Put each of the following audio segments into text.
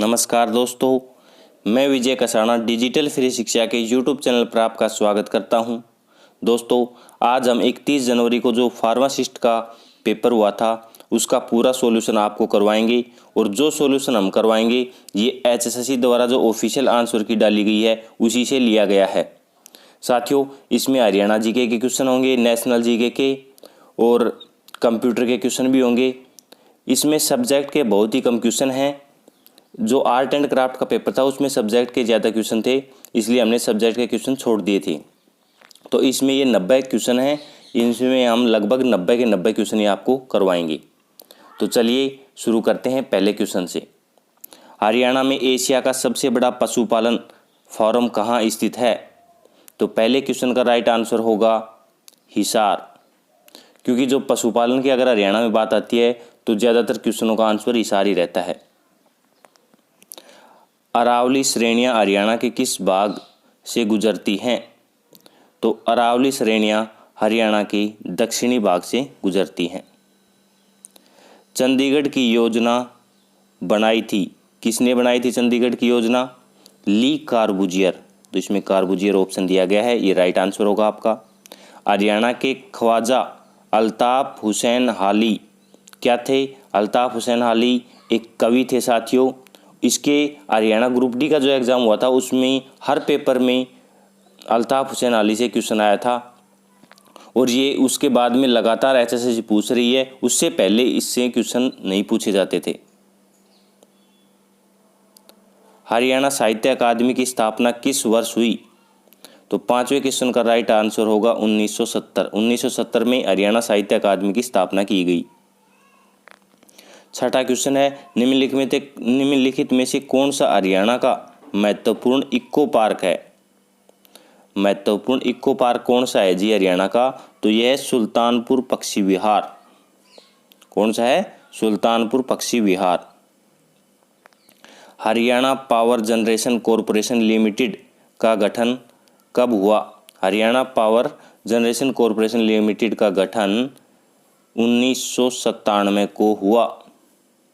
नमस्कार दोस्तों, मैं विजय कसाना डिजिटल फ्री शिक्षा के यूट्यूब चैनल पर आपका स्वागत करता हूं। दोस्तों, आज हम 31 जनवरी को जो फार्मासिस्ट का पेपर हुआ था उसका पूरा सॉल्यूशन आपको करवाएंगे और जो सॉल्यूशन हम करवाएंगे ये HSSC द्वारा जो ऑफिशियल आंसर की डाली गई है उसी से लिया गया है। साथियों, इसमें हरियाणा जीके के क्वेश्चन होंगे, नेशनल जीके के और कंप्यूटर के क्वेश्चन भी होंगे। इसमें सब्जेक्ट के बहुत ही कम क्वेश्चन हैं। जो आर्ट एंड क्राफ्ट का पेपर था उसमें सब्जेक्ट के ज़्यादा क्वेश्चन थे, इसलिए हमने सब्जेक्ट के क्वेश्चन छोड़ दिए थे। तो इसमें ये 90 क्वेश्चन हैं, इनमें हम लगभग 90 के 90 क्वेश्चन ही आपको करवाएंगे। तो चलिए शुरू करते हैं पहले क्वेश्चन से। हरियाणा में एशिया का सबसे बड़ा पशुपालन फार्म कहाँ स्थित है? तो पहले क्वेश्चन का राइट आंसर होगा हिसार, क्योंकि जो पशुपालन की अगर हरियाणा में बात आती है तो ज़्यादातर क्वेश्चनों का आंसर हिसार ही रहता है। अरावली श्रेणियाँ हरियाणा के किस भाग से गुजरती हैं? तो अरावली श्रेणियाँ हरियाणा के दक्षिणी भाग से गुजरती हैं। चंडीगढ़ की योजना बनाई थी, किसने बनाई थी चंडीगढ़ की योजना? ली कार्बूजियर। तो इसमें कार्बूजियर ऑप्शन दिया गया है, ये राइट आंसर होगा आपका। हरियाणा के ख्वाजा अल्ताफ हुसैन हाली क्या थे? अल्ताफ हुसैन हाली एक कवि थे साथियों। इसके हरियाणा ग्रुप डी का जो एग्ज़ाम हुआ था उसमें हर पेपर में अल्ताफ हुसैन हाली से क्वेश्चन आया था और ये उसके बाद में लगातार HSSC पूछ रही है। उससे पहले इससे क्वेश्चन नहीं पूछे जाते थे। हरियाणा साहित्य अकादमी की स्थापना किस वर्ष हुई? तो पांचवें क्वेश्चन का राइट आंसर होगा 1970। 1970 में हरियाणा साहित्य अकादमी की स्थापना की गई। छठा क्वेश्चन है, निम्नलिखित में से कौन सा हरियाणा का महत्वपूर्ण इको पार्क है? महत्वपूर्ण इको पार्क कौन सा है जी हरियाणा का? तो यह है सुल्तानपुर पक्षी विहार। कौन सा है? सुल्तानपुर पक्षी विहार। Haryana power generation corporation limited का गठन कब हुआ? Haryana power generation corporation limited का गठन 1997 को हुआ,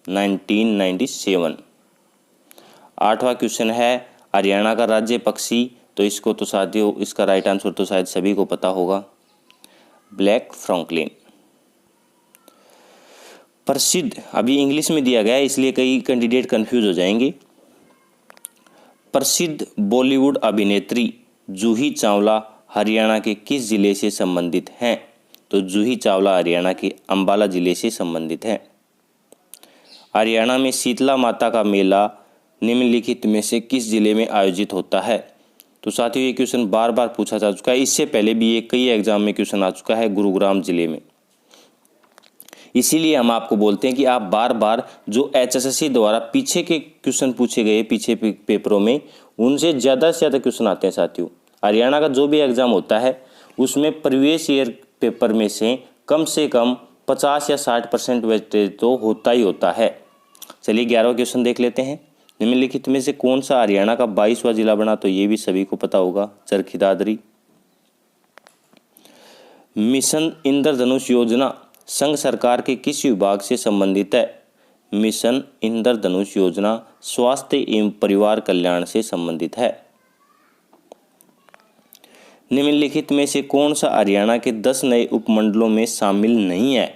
1997। आठवां क्वेश्चन है, हरियाणा का राज्य पक्षी। तो इसको तो साथियों इसका राइट आंसर तो शायद सभी को पता होगा, ब्लैक फ्रैंकलिन। प्रसिद्ध, अभी इंग्लिश में दिया गया है इसलिए कई कैंडिडेट कंफ्यूज हो जाएंगे। प्रसिद्ध बॉलीवुड अभिनेत्री जूही चावला हरियाणा के किस जिले से संबंधित हैं? तो जूही चावला हरियाणा के अंबाला जिले से संबंधित हैं। हरियाणा में शीतला माता का मेला निम्नलिखित में से किस जिले में आयोजित होता है? तो साथियों ये क्वेश्चन बार बार पूछा जा चुका है, इससे पहले भी ये कई एग्जाम में क्वेश्चन आ चुका है, गुरुग्राम जिले में। इसीलिए हम आपको बोलते हैं कि आप बार बार जो HSSC द्वारा पीछे के क्वेश्चन पूछे गए पीछे पेपरों में उनसे ज़्यादा से ज़्यादा क्वेश्चन आते हैं साथियों। हरियाणा का जो भी एग्जाम होता है उसमें प्रीवियस ईयर पेपर में से कम 50 या 60% वेस्टेज तो होता ही होता है। चलिए 11वां क्वेश्चन देख लेते हैं। निम्नलिखित में से कौन सा हरियाणा का 22वां जिला बना? तो ये भी सभी को पता होगा, चरखी दादरी। मिशन इंद्रधनुष योजना संघ सरकार के किस विभाग से संबंधित है? मिशन इंद्रधनुष योजना स्वास्थ्य एवं परिवार कल्याण से संबंधित है। निम्नलिखित में से कौन सा हरियाणा के 10 नए उपमंडलों में शामिल नहीं है?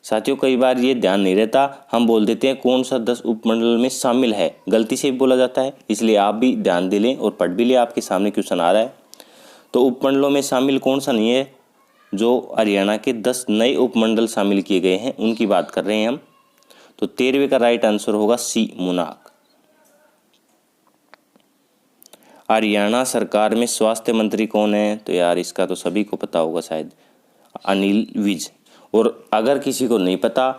साथियों कई बार ये ध्यान नहीं रहता, हम बोल देते हैं कौन सा 10 उपमंडल में शामिल है, गलती से भी बोला जाता है, इसलिए आप भी ध्यान दे लें और पढ़ भी लें, आपके सामने क्वेश्चन आ रहा है। तो उपमंडलों में शामिल कौन सा नहीं है? जो हरियाणा के 10 नए उपमंडल शामिल किए गए हैं उनकी बात कर रहे हैं हम। तो 13वें का राइट आंसर होगा सी, मुनाक। हरियाणा सरकार में स्वास्थ्य मंत्री कौन है? तो यार इसका तो सभी को पता होगा शायद, अनिल विज। और अगर किसी को नहीं पता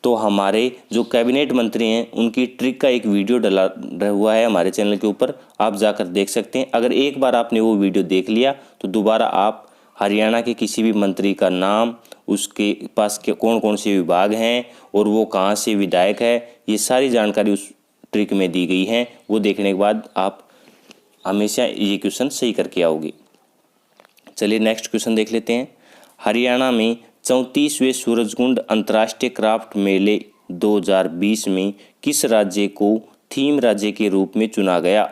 तो हमारे जो कैबिनेट मंत्री हैं उनकी ट्रिक का एक वीडियो डला हुआ है हमारे चैनल के ऊपर, आप जाकर देख सकते हैं। अगर एक बार आपने वो वीडियो देख लिया तो दोबारा आप हरियाणा के किसी भी मंत्री का नाम, उसके पास के कौन कौन से विभाग हैं और वो कहाँ से विधायक है, ये सारी जानकारी उस ट्रिक में दी गई है। वो देखने के बाद आप हमेशा ये क्वेश्चन सही करके आओगे। चलिए नेक्स्ट क्वेश्चन देख लेते हैं। हरियाणा में 34वें सूरजकुंड अंतर्राष्ट्रीय क्राफ्ट मेले 2020 में किस राज्य को थीम राज्य के रूप में चुना गया?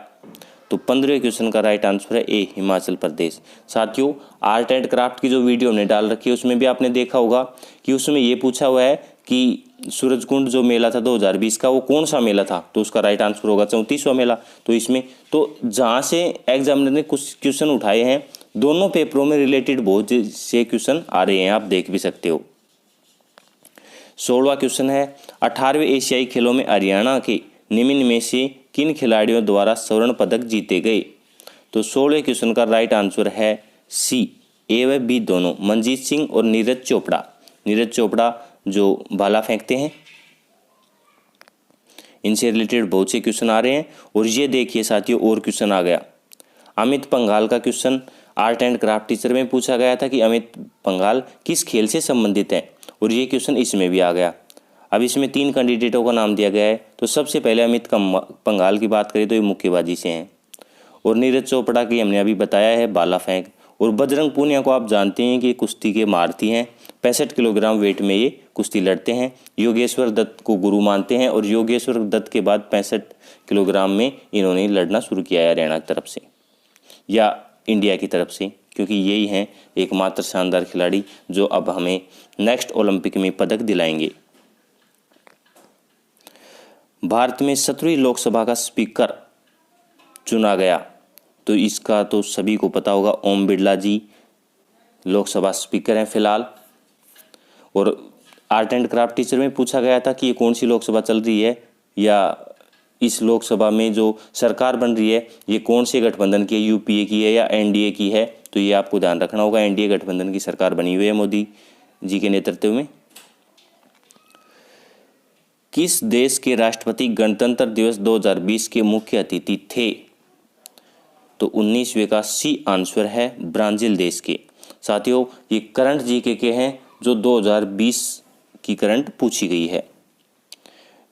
तो 15वें क्वेश्चन का राइट आंसर है ए, हिमाचल प्रदेश। साथियों, आर्ट एंड क्राफ्ट की जो वीडियो हमने डाल रखी है उसमें भी आपने देखा होगा कि उसमें ये पूछा हुआ है कि सूरजकुंड जो मेला था 2020 का, वो कौन सा मेला था? तो उसका राइट आंसर होगा 34वां मेला। तो इसमें तो जहाँ से एग्जामिनर ने कुछ क्वेश्चन उठाए हैं, दोनों पेपरों में रिलेटेड बहुत से क्वेश्चन आ रहे हैं, आप देख भी सकते हो। 16वां क्वेश्चन है, 18वें एशियाई खेलों में हरियाणा के निम्न में से किन खिलाड़ियों द्वारा स्वर्ण पदक जीते गए? तो 16वें क्वेश्चन का राइट आंसर है सी, ए व बी दोनों, मनजीत सिंह और नीरज चोपड़ा। नीरज चोपड़ा जो भाला फेंकते हैं, इनसे रिलेटेड बहुत से क्वेश्चन आ रहे हैं। और ये देखिए साथियों, और क्वेश्चन आ गया। अमित पंघाल का question art and craft teacher में पूछा गया था कि अमित पंघाल किस खेल से संबंधित है, और ये क्वेश्चन इसमें भी आ गया। अब इसमें 3 कैंडिडेटों का नाम दिया गया है। तो सबसे पहले अमित पंघाल की बात करें तो ये मुक्केबाजी से हैं, और नीरज चोपड़ा की हमने अभी बताया है भाला फेंक। और बजरंग पूनिया को आप जानते हैं कि कुश्ती के महारथी हैं, 65 किलोग्राम वेट में ये कुश्ती लड़ते हैं। योगेश्वर दत्त को गुरु मानते हैं, और योगेश्वर दत्त के बाद 65 किलोग्राम में इन्होंने लड़ना शुरू किया है हरियाणा की तरफ से या इंडिया की तरफ से, क्योंकि यही हैं एकमात्र शानदार खिलाड़ी जो अब हमें नेक्स्ट ओलंपिक में पदक दिलाएंगे। भारत में 17वीं लोकसभा का स्पीकर चुना गया, तो इसका तो सभी को पता होगा, ओम बिरला जी लोकसभा स्पीकर हैं फिलहाल। और आर्ट एंड क्राफ्ट टीचर में पूछा गया था कि ये कौन सी लोकसभा चल रही है, या इस लोकसभा में जो सरकार बन रही है ये कौन से गठबंधन की है, यूपीए की है या एनडीए की है? तो ये आपको ध्यान रखना होगा, एनडीए गठबंधन की सरकार बनी हुई है मोदी जी के नेतृत्व में। किस देश के राष्ट्रपति गणतंत्र दिवस 2020 के मुख्य अतिथि थे? तो 19वें का सी आंसर है ब्राजील देश के। साथियों, ये करंट जीके के हैं जो 2020 की करंट पूछी गई है।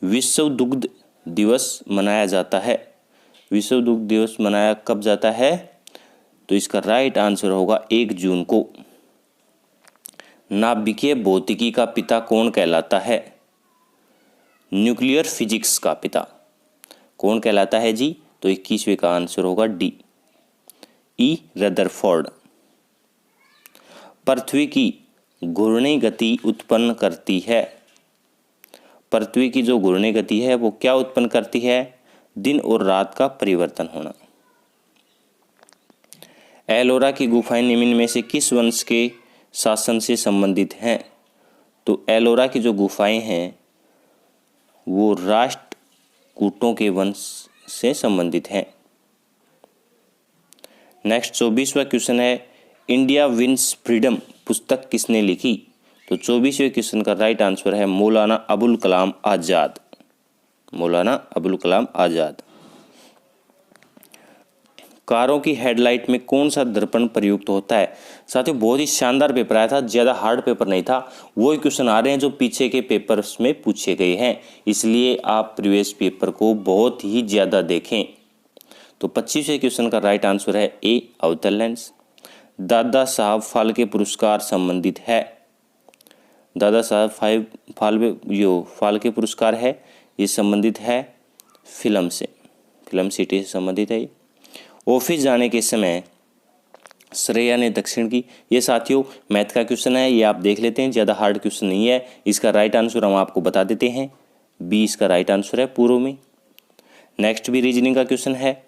विश्व दुग्ध दिवस मनाया जाता है, विश्व दुग्ध दिवस मनाया कब जाता है? तो इसका राइट आंसर होगा 1 जून को। नाभिकीय भौतिकी का पिता कौन कहलाता है? न्यूक्लियर फिजिक्स का पिता कौन कहलाता है जी? तो 21वें का आंसर होगा डी, ई रदरफोर्ड। पृथ्वी की घूर्णी गति उत्पन्न करती है, पृथ्वी की जो घूर्णी गति है वो क्या उत्पन्न करती है? दिन और रात का परिवर्तन होना। एलोरा की गुफाएं निम्न में से किस वंश के शासन से संबंधित हैं? तो एलोरा की जो गुफाएं हैं वो राष्ट्रकूटों के वंश से संबंधित हैं। नेक्स्ट 24वां क्वेश्चन है, इंडिया विंस फ्रीडम पुस्तक किसने लिखी? तो 24वें क्वेश्चन का राइट आंसर है मौलाना अबुल कलाम आज़ाद, मौलाना अबुल कलाम आज़ाद। कारों की हेडलाइट में कौन सा दर्पण प्रयुक्त होता है? साथियों, बहुत ही शानदार पेपर आया था, ज़्यादा हार्ड पेपर नहीं था। वही क्वेश्चन आ रहे हैं जो पीछे के पेपर्स में पूछे गए हैं, इसलिए आप प्रीवियस पेपर को बहुत ही ज़्यादा देखें। तो 25वें क्वेश्चन का राइट आंसर है ए, अवतल लेंस। दादा साहब फाल्के पुरस्कार संबंधित है, दादा साहब फाल्के पुरस्कार है ये संबंधित है फिल्म से, फिल्म सिटी से संबंधित है। ऑफिस जाने के समय श्रेया ने दक्षिण की, ये साथियों मैथ का क्वेश्चन है, ये आप देख लेते हैं, ज़्यादा हार्ड क्वेश्चन नहीं है। इसका राइट आंसर हम आपको बता देते हैं, बी इसका राइट आंसर है पूर्व में। नेक्स्ट भी रीजनिंग का क्वेश्चन है,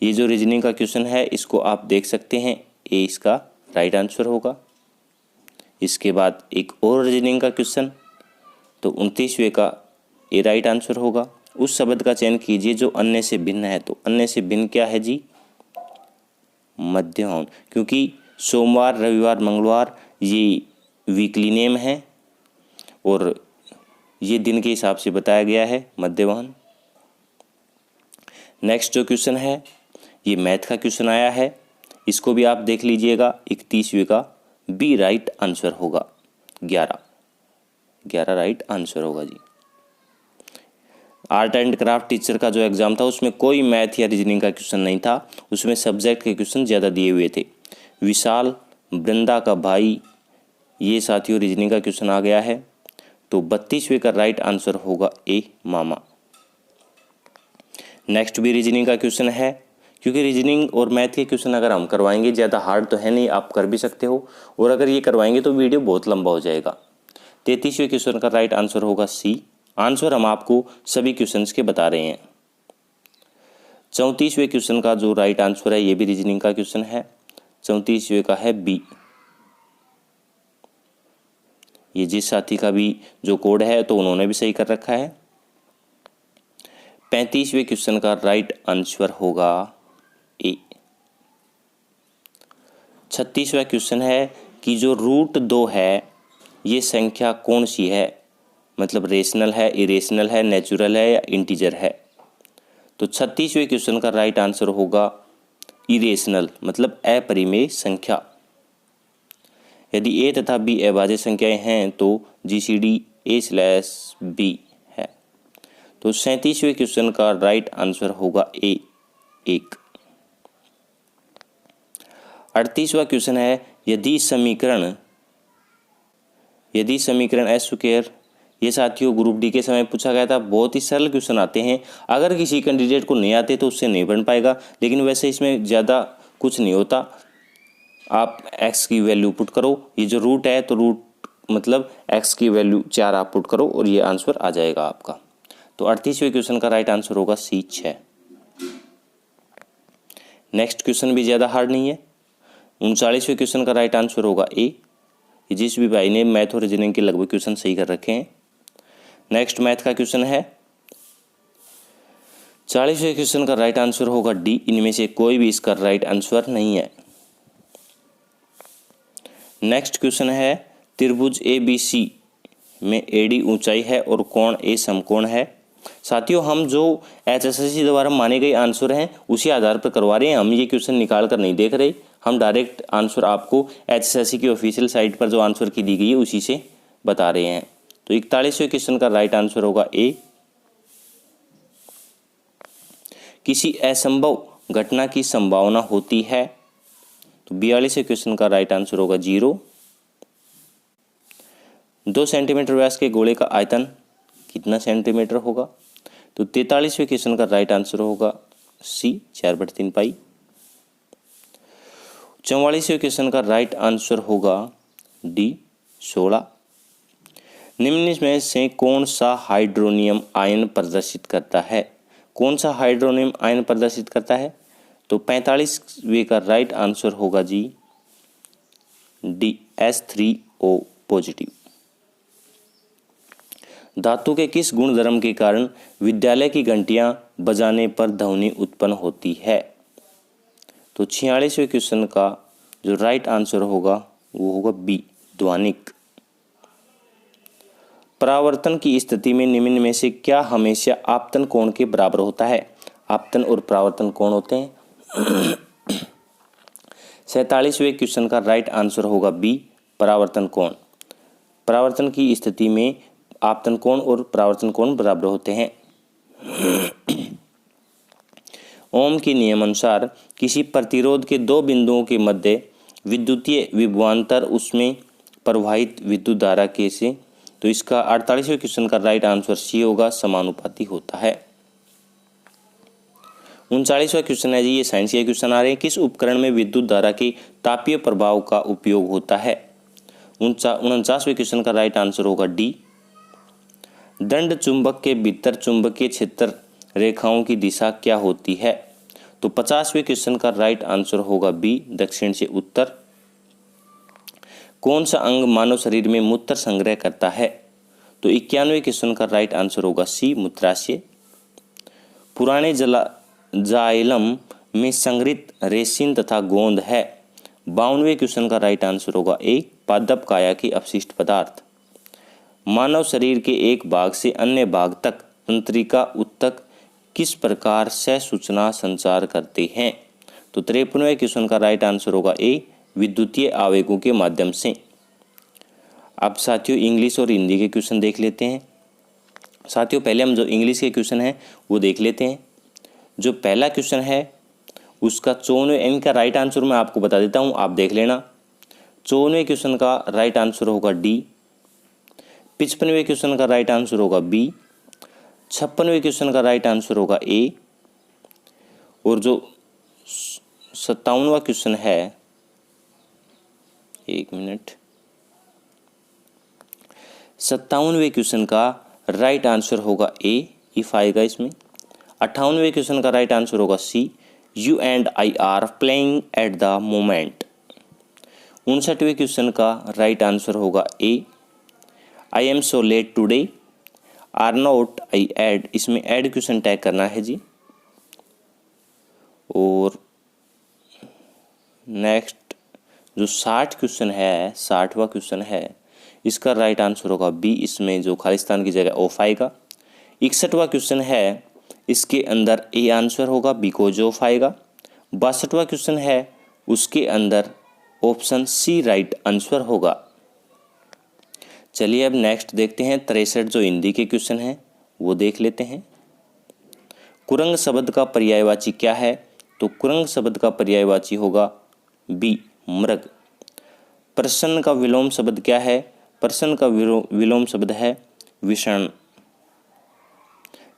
ये जो रीजनिंग का क्वेश्चन है इसको आप देख सकते हैं, ए इसका राइट आंसर होगा। इसके बाद एक और रीजनिंग का क्वेश्चन, तो 29वें का ए राइट आंसर होगा। उस शब्द का चयन कीजिए जो अन्य से भिन्न है, तो अन्य से भिन्न क्या है जी? मध्यवाहन, क्योंकि सोमवार रविवार मंगलवार ये वीकली नेम है और ये दिन के हिसाब से बताया गया है मध्यवाहन। नेक्स्ट जो क्वेश्चन है ये मैथ का क्वेश्चन आया है, इसको भी आप देख लीजिएगा। 31वें का बी राइट आंसर होगा, 11 राइट आंसर होगा जी। आर्ट एंड क्राफ्ट टीचर का जो एग्ज़ाम था उसमें कोई मैथ या रीजनिंग का क्वेश्चन नहीं था, उसमें सब्जेक्ट के क्वेश्चन ज़्यादा दिए हुए थे। विशाल वृंदा का भाई, ये साथियों रीजनिंग का क्वेश्चन आ गया है। तो 32वें का राइट आंसर होगा ए मामा। नेक्स्ट भी रीजनिंग का क्वेश्चन है, क्योंकि रीजनिंग और मैथ के क्वेश्चन अगर हम करवाएंगे, ज़्यादा हार्ड तो है नहीं, आप कर भी सकते हो, और अगर ये करवाएंगे तो वीडियो बहुत लंबा हो जाएगा। 33वें क्वेश्चन का राइट आंसर होगा सी। आंसर हम आपको सभी क्वेश्चंस के बता रहे हैं। 34वें क्वेश्चन का जो राइट आंसर है, ये भी रीजनिंग का क्वेश्चन है। 34वें का है बी। ये जिस साथी का भी जो कोड है तो उन्होंने भी सही कर रखा है। 35वें क्वेश्चन का राइट आंसर होगा ए। 36वां क्वेश्चन है कि जो रूट 2 है ये संख्या कौन सी है, मतलब रेशनल है, इरेशनल है, नेचुरल है या इंटीजर है। तो 36वें क्वेश्चन का राइट आंसर होगा इरेशनल, मतलब अपरिमेय संख्या। यदि ए तथा बी अभाज्य संख्याएं हैं तो जीसीडी a/b है। तो 37वें क्वेश्चन का राइट आंसर होगा ए 1। 38वां क्वेश्चन है यदि समीकरण एस स्क्वायर, ये साथियों ग्रुप डी के समय पूछा गया था। बहुत ही सरल क्वेश्चन आते हैं, अगर किसी कैंडिडेट को नहीं आते तो उससे नहीं बन पाएगा, लेकिन वैसे इसमें ज़्यादा कुछ नहीं होता। आप x की वैल्यू पुट करो, ये जो रूट है तो रूट मतलब x की वैल्यू 4 आप पुट करो और ये आंसर आ जाएगा आपका। तो 38वें क्वेश्चन का राइट आंसर होगा सी 6। नेक्स्ट क्वेश्चन भी ज़्यादा हार्ड नहीं है। 39वें क्वेश्चन का राइट आंसर होगा ए। जिस भी भाई ने मैथ और रीजनिंग के लगभग क्वेश्चन सही कर रखे हैं। नेक्स्ट मैथ का क्वेश्चन है। 40वें क्वेश्चन का राइट आंसर होगा डी। इनमें से कोई भी इसका राइट आंसर नहीं है। नेक्स्ट क्वेश्चन है त्रिभुज ABC में AD ऊंचाई है और कोण A समकोण है। साथियों हम जो HSSC द्वारा माने गए आंसर हैं उसी आधार पर करवा रहे हैं, हम ये क्वेश्चन निकाल कर नहीं देख रहे। हम डायरेक्ट आंसर आपको HSSC की ऑफिशियल साइट पर जो आंसर की दी गई है उसी से बता रहे हैं। तो 41वें क्वेश्चन का राइट आंसर होगा ए। किसी असंभव घटना की संभावना होती है, तो 42वें क्वेश्चन का राइट आंसर होगा 0। 2 सेंटीमीटर व्यास के गोले का आयतन कितना सेंटीमीटर होगा, तो 43वें क्वेश्चन का राइट आंसर होगा सी 4/3 पाई। 44वें क्वेश्चन का राइट आंसर होगा डी 16। निम्न में से कौन सा हाइड्रोनियम आयन प्रदर्शित करता है, कौन सा हाइड्रोनियम आयन प्रदर्शित करता है, तो 45वें का राइट आंसर होगा जी डी H3O पॉजिटिव। धातु के किस गुणधर्म के कारण विद्यालय की घंटियां बजाने पर ध्वनि उत्पन्न होती है, तो 46वें क्वेश्चन का जो राइट आंसर होगा वो होगा बी ध्वनिक। परावर्तन की स्थिति में निम्न में से क्या हमेशा आपतन कोण के बराबर होता है। आपतन और परावर्तन कोण होते हैं। 47वें क्वेश्चन का राइट आंसर होगा बी परावर्तन कोण। परावर्तन की स्थिति में आपतन कोण और परावर्तन कोण बराबर होते हैं। ओम के नियम अनुसार किसी प्रतिरोध के 2 बिंदुओं के मध्य विद्युतीय विभवांतर उसमें प्रवाहित विद्युत धारा के से, तो इसका 48वें क्वेश्चन का राइट आंसर सी होगा समानुपाती होता है। 39वां क्वेश्चन है जी, ये साइंस के क्वेश्चन आ रहे हैं। किस उपकरण में विद्युत धारा के तापीय प्रभाव का उपयोग होता है। 49वें क्वेश्चन का राइट आंसर होगा डी। दंड चुंबक के भीतर चुंबकीय क्षेत्र रेखाओं की दिशा क्या होती है, तो 50वें क्वेश्चन का राइट आंसर होगा बी दक्षिण से उत्तर। कौन सा अंग मानव शरीर में मूत्र संग्रह करता है, तो 91वें क्वेश्चन का राइट आंसर होगा सी मूत्राशय। पुराने जाइलम में संग्रहित रेसिन तथा गोंद है। 52वें क्वेश्चन का राइट आंसर होगा ए पादप काया के अपशिष्ट पदार्थ। मानव शरीर के एक भाग से अन्य भाग तक तंत्रिका ऊतक किस प्रकार से सूचना संचार करते हैं, तो 53वें क्वेश्चन का राइट आंसर होगा ए विद्युतीय आवेगों के माध्यम से। अब साथियों इंग्लिश और हिंदी के क्वेश्चन देख लेते हैं। साथियों पहले हम जो इंग्लिश के क्वेश्चन हैं वो देख लेते हैं। जो पहला क्वेश्चन है उसका 54वें, इनका राइट आंसर मैं आपको बता देता हूँ, आप देख लेना। 54वें क्वेश्चन का राइट आंसर होगा डी 55वें क्वेश्चन का राइट आंसर होगा बी। 56वें क्वेश्चन का राइट आंसर होगा ए। और जो 57वां क्वेश्चन है, एक मिनट, 57वें क्वेश्चन का राइट आंसर होगा ए, इफ आएगा इसमें। 58वें क्वेश्चन का राइट आंसर होगा C, you and I are playing at the moment. 59वें क्वेश्चन का राइट आंसर होगा A, I am so late today, are not I add, इसमें एड क्वेश्चन टैग करना है जी। और नेक्स्ट जो 60 क्वेश्चन है, 60वां क्वेश्चन है, इसका राइट आंसर होगा बी, इसमें जो खालिस्तान की जगह ऑफ आएगा। 61वां क्वेश्चन है, इसके अंदर ए आंसर होगा, बिकॉज ऑफ आएगा। 62वां क्वेश्चन है, उसके अंदर ऑप्शन सी राइट आंसर होगा। चलिए अब नेक्स्ट देखते हैं 63 जो हिंदी के क्वेश्चन हैं वो देख लेते हैं। कुरंग शब्द का पर्यायवाची क्या है? तो कुरंग शब्द का पर्यायवाची होगा बी, मृग। प्रसन्न का विलोम शब्द क्या है? प्रसन्न का विलोम शब्द है विषण।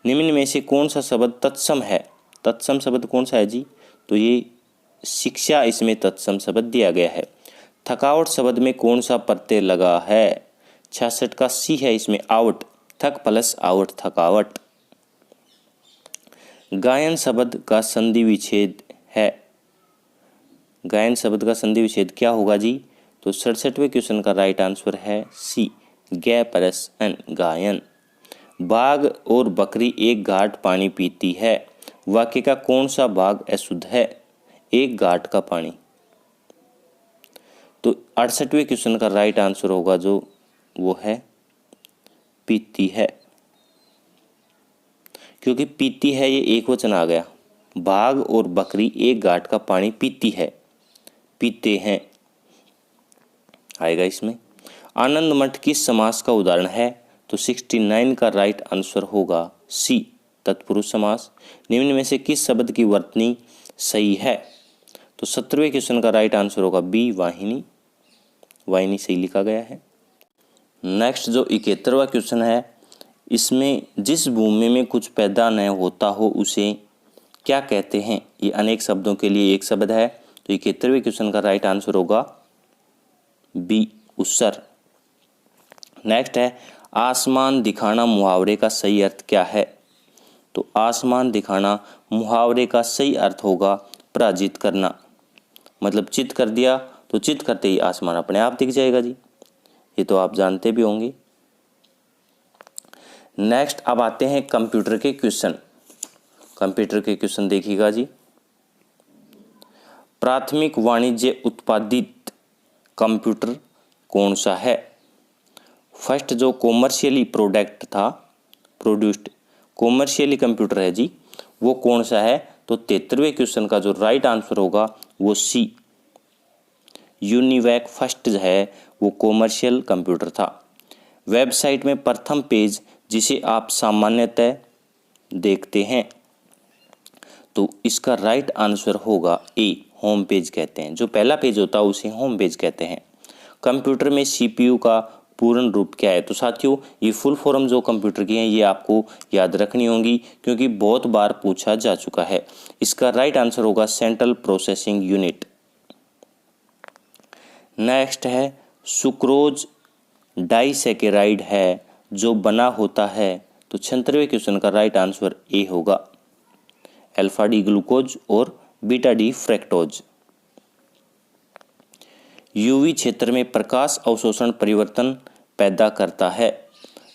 निम्न में से कौन सा शब्द तत्सम है? तत्सम शब्द कौन सा है जी? तो ये शिक्षा, इसमें तत्सम शब्द दिया गया है। थकावट शब्द में कौन सा प्रत्यय लगा है? 66 का सी है, इसमें आउट, थक प्लस आउट, थकावट। गायन शब्द का संधि विच्छेद है। गायन शब्द का संधि विच्छेद क्या होगा जी? तो 67वें क्वेश्चन का राइट आंसर है सी, गे प्लस एन, गायन। बाघ और बकरी एक घाट पानी पीती है, वाक्य का कौन सा भाग अशुद्ध है? एक घाट का पानी। तो 68वें क्वेश्चन का राइट आंसर होगा जो वो है पीती है, क्योंकि पीती है ये एक वचन आ गया। बाघ और बकरी एक घाट का पानी पीती है, पीते हैं आएगा इसमें। आनंद मठ किस समास का उदाहरण है? तो 69 का राइट आंसर होगा सी, तत्पुरुष समास। निम्न में से किस शब्द की वर्तनी सही है? तो 70वें क्वेश्चन का राइट आंसर होगा बी, वाहिनी। वाहिनी सही लिखा गया है। नेक्स्ट जो 71वां क्वेश्चन है, इसमें जिस भूमि में कुछ पैदा न होता हो उसे क्या कहते हैं? ये अनेक शब्दों के लिए एक शब्द है, तो 71वें क्वेश्चन का राइट आंसर होगा बी, उसर। नेक्स्ट है, आसमान दिखाना मुहावरे का सही अर्थ क्या है? तो आसमान दिखाना मुहावरे का सही अर्थ होगा पराजित करना। मतलब चित कर दिया तो चित करते ही आसमान अपने आप दिख जाएगा जी, ये तो आप जानते भी होंगे। नेक्स्ट अब आते हैं कंप्यूटर के क्वेश्चन। कंप्यूटर के क्वेश्चन देखिएगा जी। प्राथमिक वाणिज्य उत्पादित कंप्यूटर कौन सा है? फर्स्ट जो कॉमर्शियली प्रोडक्ट था, प्रोड्यूस्ड कॉमर्शियली कंप्यूटर है जी, वो कौन सा है? तो 73वें क्वेश्चन का जो राइट आंसर होगा वो सी, यूनिवैक फर्स्ट है वो कॉमर्शियल कंप्यूटर था। वेबसाइट में प्रथम पेज जिसे आप सामान्यतः देखते हैं, तो इसका राइट आंसर होगा ए, होम पेज कहते हैं। जो पहला पेज होता है उसे होम पेज कहते हैं। कंप्यूटर में सीपीयू का पूर्ण रूप क्या है? तो साथियों ये फुल फॉर्म जो कंप्यूटर की हैं ये आपको याद रखनी होंगी, क्योंकि बहुत बार पूछा जा चुका है। इसका राइट आंसर होगा सेंट्रल प्रोसेसिंग यूनिट। नेक्स्ट है, सुक्रोज डाइसैकेराइड है जो बना होता है, तो 76वें क्वेश्चन का राइट आंसर ए होगा, अल्फा डी ग्लूकोज और बीटा डी फ्रैक्टोज। यूवी क्षेत्र में प्रकाश अवशोषण परिवर्तन पैदा करता है।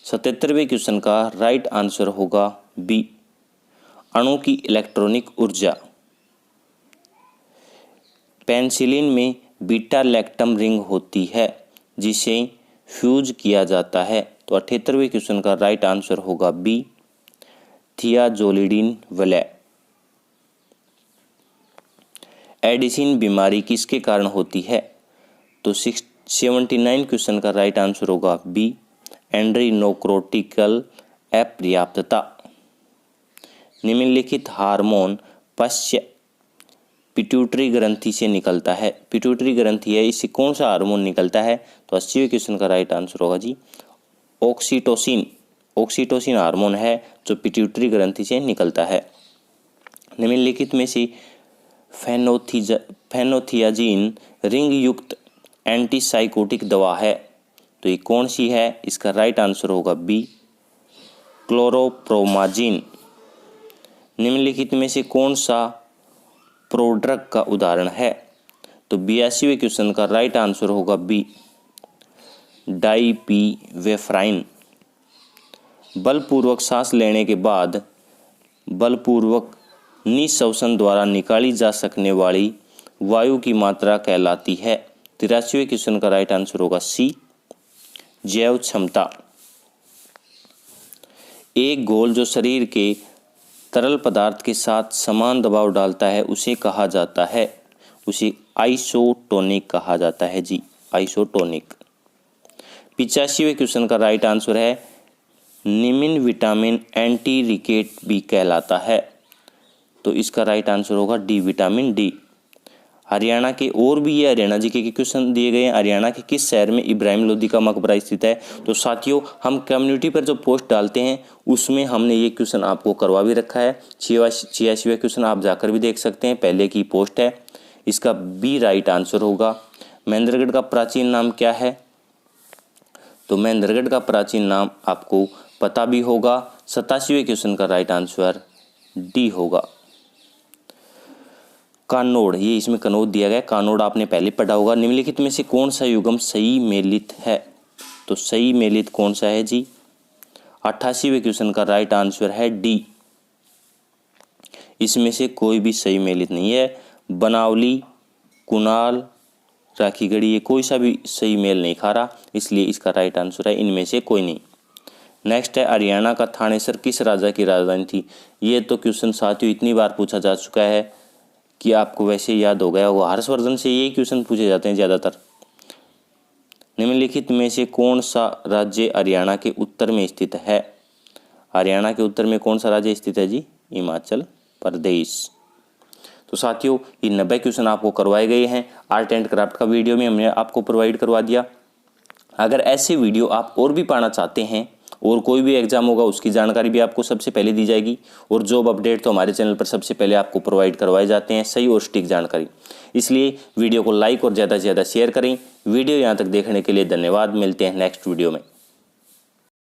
77वें क्वेश्चन का राइट आंसर होगा बी, अणु की इलेक्ट्रॉनिक ऊर्जा। पेनिसिलिन में बीटा लैक्टम रिंग होती है जिसे फ्यूज किया जाता है, तो 78वें क्वेश्चन का राइट आंसर होगा बी, थियाजोलिडिन वलय। एडिसन बीमारी किसके कारण होती है? तो 79 क्वेश्चन का राइट आंसर होगा बी, एंड्रीनोक्रोटिकल अपर्याप्तता। निम्नलिखित हार्मोन पश्चात पिट्यूटरी ग्रंथि से निकलता है। पिट्यूटरी ग्रंथि है, इससे कौन सा हार्मोन निकलता है? तो 80वें क्वेश्चन का राइट आंसर होगा जी ऑक्सीटोसिन। ऑक्सीटोसिन हार्मोन है जो पिट्यूटरी ग्रंथि से निकलता है। निम्नलिखित में से फेनोथियाजीन रिंग युक्त एंटीसाइकोटिक दवा है, तो ये कौन सी है? इसका राइट आंसर होगा बी, क्लोरोप्रोमाजिन। निम्नलिखित में से कौन सा प्रोड्रग का उदाहरण है? तो 82वें क्वेश्चन का राइट आंसर होगा बी, डाइपीवेफ्राइन। बलपूर्वक सांस लेने के बाद बलपूर्वक निःश्वसन द्वारा निकाली जा सकने वाली वायु की मात्रा कहलाती है। 83वें क्वेश्चन का राइट आंसर होगा सी, जैव क्षमता। एक घोल जो शरीर के तरल पदार्थ के साथ समान दबाव डालता है उसे कहा जाता है, उसे आइसोटोनिक कहा जाता है जी, आइसोटोनिक। 85वें क्वेश्चन का राइट आंसर है निम्न विटामिन एंटी रिकेट भी कहलाता है, तो इसका राइट आंसर होगा डी, विटामिन डी। हरियाणा के और भी ये हरियाणा जीके के क्वेश्चन दिए गए हैं। हरियाणा के किस शहर में इब्राहिम लोदी का मकबरा स्थित है? तो साथियों, हम कम्युनिटी पर जो पोस्ट डालते हैं उसमें हमने ये क्वेश्चन आपको करवा भी रखा है। 86वां क्वेश्चन आप जाकर भी देख सकते हैं, पहले की पोस्ट है। इसका बी राइट आंसर होगा। महेंद्रगढ़ का प्राचीन नाम क्या है? तो महेंद्रगढ़ का प्राचीन नाम आपको पता भी होगा। 87वें क्वेश्चन का राइट आंसर डी होगा, कानोड़। ये इसमें कनौज दिया गया, कानोड़ आपने पहले पढ़ा होगा। निम्नलिखित में से कौन सा युग्म सही मेलित है? तो सही मेलित कौन सा है जी? 88वें क्वेश्चन का राइट आंसर है डी, इसमें से कोई भी सही मेलित नहीं है। बनावली, कुणाल, राखीगढ़ी, ये कोई सा भी सही मेल नहीं खा रहा, इसलिए इसका राइट आंसर है इनमें से कोई नहीं। नेक्स्ट है हरियाणा का थानेसर किस राजा की राजधानी थी? ये तो क्वेश्चन साथियों इतनी बार पूछा जा चुका है कि आपको वैसे याद हो गया होगा। हर्षवर्धन से यही क्वेश्चन पूछे जाते हैं ज़्यादातर। निम्नलिखित में से कौन सा राज्य हरियाणा के उत्तर में स्थित है? हरियाणा के उत्तर में कौन सा राज्य स्थित है जी? हिमाचल प्रदेश। तो साथियों, ये 90 क्वेश्चन आपको करवाए गए हैं। आर्ट एंड क्राफ्ट का वीडियो में हमने आपको प्रोवाइड करवा दिया। अगर ऐसे वीडियो आप और भी पाना चाहते हैं और कोई भी एग्जाम होगा उसकी जानकारी भी आपको सबसे पहले दी जाएगी, और जॉब अपडेट तो हमारे चैनल पर सबसे पहले आपको प्रोवाइड करवाए जाते हैं, सही और सटीक जानकारी। इसलिए वीडियो को लाइक और ज़्यादा से ज़्यादा शेयर करें। वीडियो यहाँ तक देखने के लिए धन्यवाद। मिलते हैं नेक्स्ट वीडियो में।